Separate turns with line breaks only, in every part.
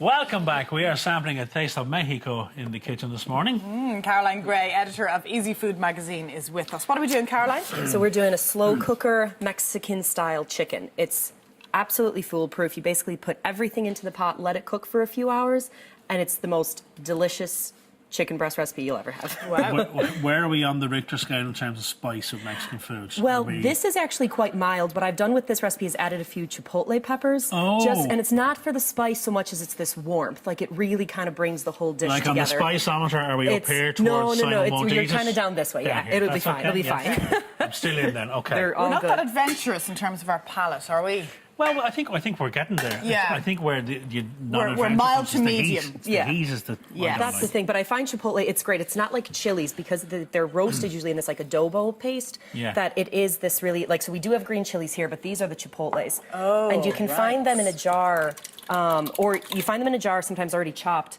Welcome back. We are sampling a taste of Mexico in the kitchen this morning.
Caroline Gray, editor of Easy Food magazine, is with us. What are we doing, Caroline?
So we're doing a slow cooker Mexican-style chicken. It's absolutely foolproof. You basically put everything into the pot, let it cook for a few hours, and it's the most delicious chicken breast recipe you'll ever have.
Wow.
Where are we on the Richter scale in terms of spice of Mexican foods?
Well, this is actually quite mild. What I've done with this recipe is added a few chipotle peppers.
Oh.
And it's not for the spice so much as it's this warmth. Like, it really kind of brings the whole dish
like
together.
on the spiceometer, are we up here towards
No.
You're
You're kind of down this way, yeah.
Here.
It'll be
That's
fine.
okay,
It'll be
yeah.
fine.
I'm still in then, okay.
They're all
We're not
good.
that adventurous in terms of our palate, are we?
Well, I think we're getting there.
Yeah.
I think we're
We're mild to medium.
The heat is the
Yeah.
That's the thing, but I find chipotle, it's great. It's not like chilies because they're roasted usually in this like adobo paste.
Yeah.
That it is this really, like, so we do have green chilies here, but these are the chipotles.
Oh,
and you can find them in a jar, or you find them in a jar sometimes already chopped,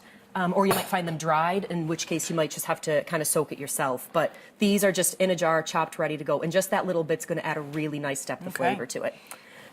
or you might find them dried, in which case you might just have to kind of soak it yourself. But these are just in a jar, chopped, ready to go. And just that little bit's going to add a really nice depth of flavor to it.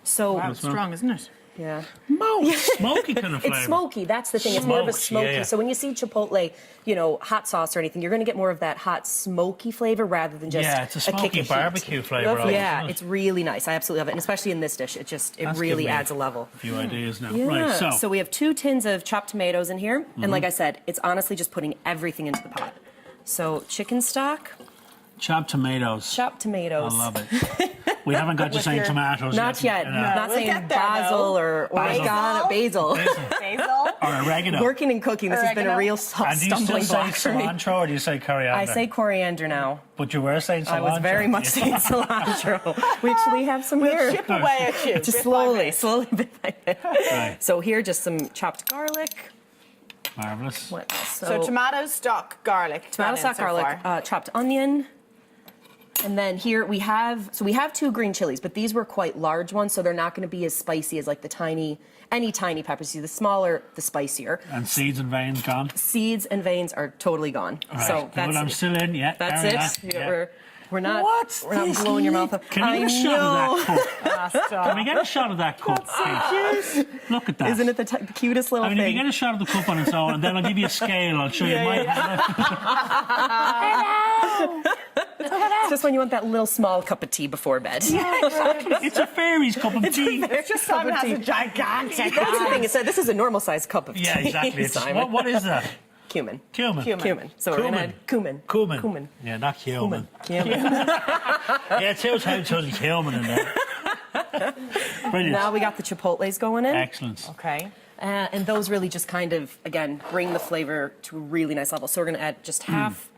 So,
Wow, it's strong, isn't it?
yeah.
Smoky kind of flavour.
It's smoky. That's the thing. It's more of a
Smoked,
smoky.
yeah.
So when you see chipotle, you know, hot sauce or anything, you're going to get more of that hot, smoky flavor rather than just
Yeah, it's a
kick
smoky
of heat.
barbecue flavour.
Lovely.
almost,
Yeah,
isn't it?
it's really nice. I absolutely love it, and especially in this dish, it
That's
really
giving me
adds a level.
A few ideas now.
Yeah.
Right, so
we have 2 tins of chopped tomatoes in here, and like I said, it's honestly just putting everything into the pot. So chicken stock,
chopped tomatoes.
chopped tomatoes.
I love it. We haven't got to
With
saying
your-
tomatoes
Not yet.
No.
Not
We'll
saying
get there,
basil
though.
or
Basil.
basil.
Basil?
Or oregano.
Working and cooking, this has been a
Oregano.
real
And do you still
stumbling
say
block for me.
cilantro or do you say coriander?
I say coriander now.
But you were saying cilantro.
I was very much saying cilantro. We actually have some
We'll
here.
chip away at you.
Just
bit by
slowly,
bit.
slowly, bit by bit.
Right.
So here, just some chopped garlic.
Marvellous.
What else?
So tomato, stock, garlic.
tomato
gone in
stock,
so
garlic,
far.
chopped onion. And then here we have 2 green chilies, but these were quite large ones, so they're not going to be as spicy as like any tiny peppers. See, the smaller, the spicier.
And seeds and veins gone.
Seeds and veins are totally gone.
Right.
So
Good,
that's
I'm still in, yeah.
That's
carry
it.
on, yeah.
We're not.
What's
we're not
this
blowing your mouth up.
Can you get a
I
shot
know.
of that cup?
Ah, stop.
Can we get a shot of that cup, please? Look at that.
Isn't it the cutest little
I mean, if
thing?
you get a shot of the cup on its own, and then I'll give you a scale, I'll show you my
It's just when you want that little small cup of tea before bed.
It's a fairy's cup of tea.
It's just Simon has a gigantic
That's the thing. It's this is a normal sized cup of tea.
Yeah, exactly. It's,
Simon.
what is that?
Cumin.
Cumin.
Cumin. So we're gonna add cumin.
Cumin. Yeah, not cumin.
Cumin.
Yeah, it tells how to cumin in there. Brilliant.
Now we got the chipotles going in.
Excellent.
Okay.
And those really just kind of, again, bring the flavor to a really nice level. So we're going to add just half.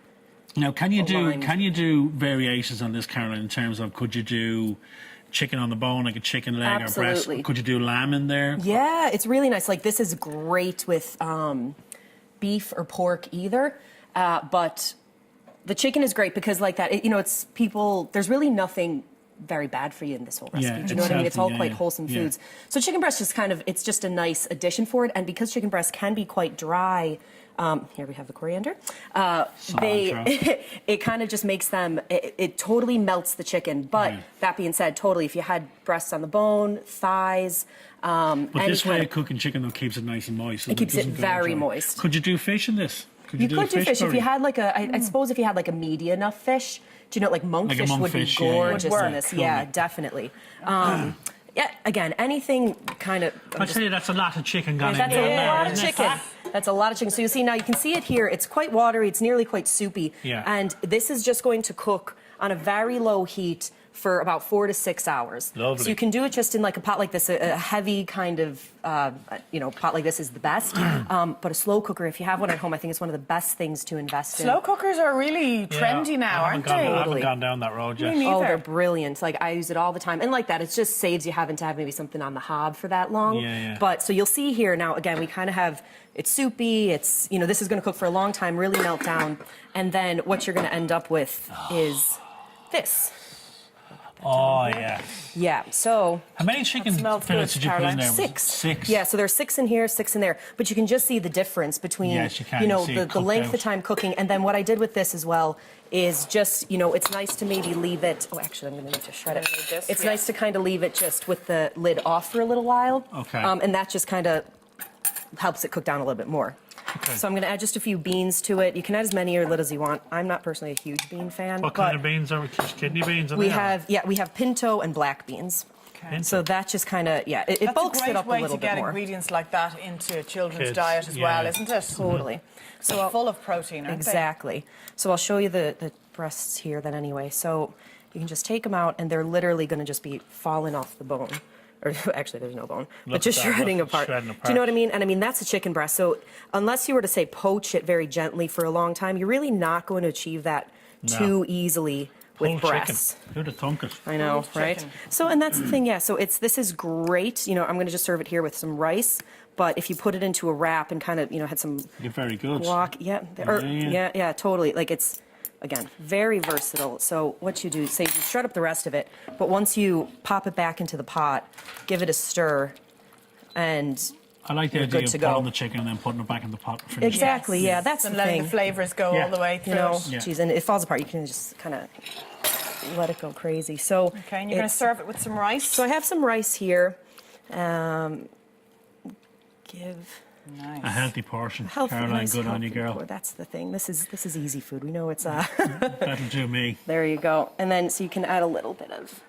Now, can you
aligned.
do variations on this, Caroline, in terms of could you do chicken on the bone, like a chicken leg or
Absolutely.
breast? Could you do lamb in there?
Yeah, it's really nice. Like, this is great with beef or pork either. But the chicken is great because, like that, it's people, there's really nothing very bad for you in this whole recipe.
Yeah,
Do you know what I mean? It's all
healthy,
quite
yeah.
wholesome
Yeah.
foods. So chicken breast is it's just a nice addition for it. And because chicken breast can be quite dry, here we have the coriander. It kind of just makes them, it totally melts the chicken. But
Right.
that being said, totally, if you had breasts on the bone, thighs,
But this way
kind
of cooking chicken, though, keeps it nice and moist.
It keeps it
doesn't go
very
dry.
moist.
Could you do fish in this? Could
You could do fish if
curry?
you had like I suppose if you had like a meaty enough fish. Do you know, like monkfish
Like a
would be
monkfish, yeah, yeah.
gorgeous
Would work.
in this.
Cool.
Yeah, definitely. Yeah, again, anything kind of.
I tell you, that's a lot of chicken gone in
That's
there.
a
now,
lot of
isn't it?
chicken. That's a lot of chicken. So you see now, you can see it here. It's quite watery. It's nearly quite soupy.
Yeah.
And this is just going to cook on a very low heat for about 4 to 6 hours.
Lovely.
So you can do it just in like a pot like this. A heavy kind of, pot like this is the best. But a slow cooker, if you have one at home, I think it's one of the best things to invest in.
Slow cookers are really trendy now, aren't
I
they?
haven't gone down that road yet.
Me neither.
Oh, they're brilliant. Like, I use it all the time. And like that, it just saves you having to have maybe something on the hob for that long.
Yeah, yeah.
But so you'll see here now, again, we kind of have, it's soupy. It's, this is going to cook for a long time, really melt down. And then what you're going to end up with is this.
Oh, yeah.
Yeah, so
How many chicken
smells
fillets
good,
did you put in
Caroline.
there? Was it
6.
6?
Yeah, so there's 6 in here, 6 in there. But you can just see the difference between,
Yes, you can. You see it
the
cooked
length
out.
of time cooking. And then what I did with this as well is just, it's nice to maybe leave it. Oh, actually, I'm going to need to shred it.
need this,
It's
yeah.
nice to kind of leave it just with the lid off for a little while.
Okay.
And that just kind of helps it cook down a little bit more. So I'm going to add just a few beans to it. You can add as many or little as you want. I'm not personally a huge bean fan.
What kind of beans are we? Just kidney beans?
We have pinto and black beans.
Okay.
So that just kind of, it
That's
bulks it up a
a great way
little
to
bit
get
more.
ingredients like that into children's
Kids,
diet as
yeah.
well, isn't it?
Totally.
So full of protein, aren't
Exactly. So I'll show you the breasts here then anyway. So you can just take them out and they're literally going to just be falling off the bone. Or actually, there's no bone, but
Look
just
at that,
shredding
look,
apart.
shredding
Do you
apart.
know what I mean? And I mean, that's a chicken breast. So unless you were to say poach it very gently for a long time, you're really not going to achieve that
No.
too easily with
Whole
breasts.
chicken. Who'd have thunk it?
I know,
Pulled
right?
chicken.
So, and that's the thing, yeah. So this is great. You know, I'm going to just serve it here with some rice. But if you put it into a wrap and kind of, had some
You're very good.
guac,
Yeah.
yeah, totally. Like it's, again, very versatile. So what you do, say you shred up the rest of it, but once you pop it back into the pot, give it a stir, and
I like the
You're
idea
good
of
to
putting
go.
the chicken and then putting it back in the pot. And finishing.
exactly, yeah, that's
And
the
letting
thing.
the flavours go
Yeah.
all the way through.
Yeah.
Geez, and it falls apart. You can just kind of let it go crazy. So
Okay, and you're going to serve it with some rice.
So I have some rice here. Give
Nice.
A healthy portion.
healthy,
Caroline,
nice,
good on you,
healthy
girl.
pour. That's the thing. This is easy food. We know it's
That'll do me.
There you go. And then so you can add a little bit of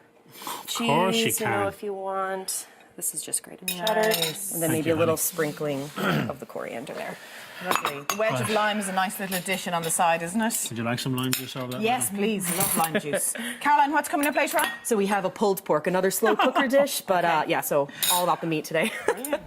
cheese,
course you
know,
can.
if you want. This is just grated cheddar,
Nice.
and then
Thank
maybe
you,
a little
honey.
sprinkling of the coriander there.
Lovely. The wedge of lime is a nice little addition on the side, isn't it?
Would you like some lime juice over that?
Yes, please. Love lime juice. Caroline, what's coming up later on?
So we have a pulled pork, another slow cooker dish, but yeah, so all about the meat today.
Brilliant.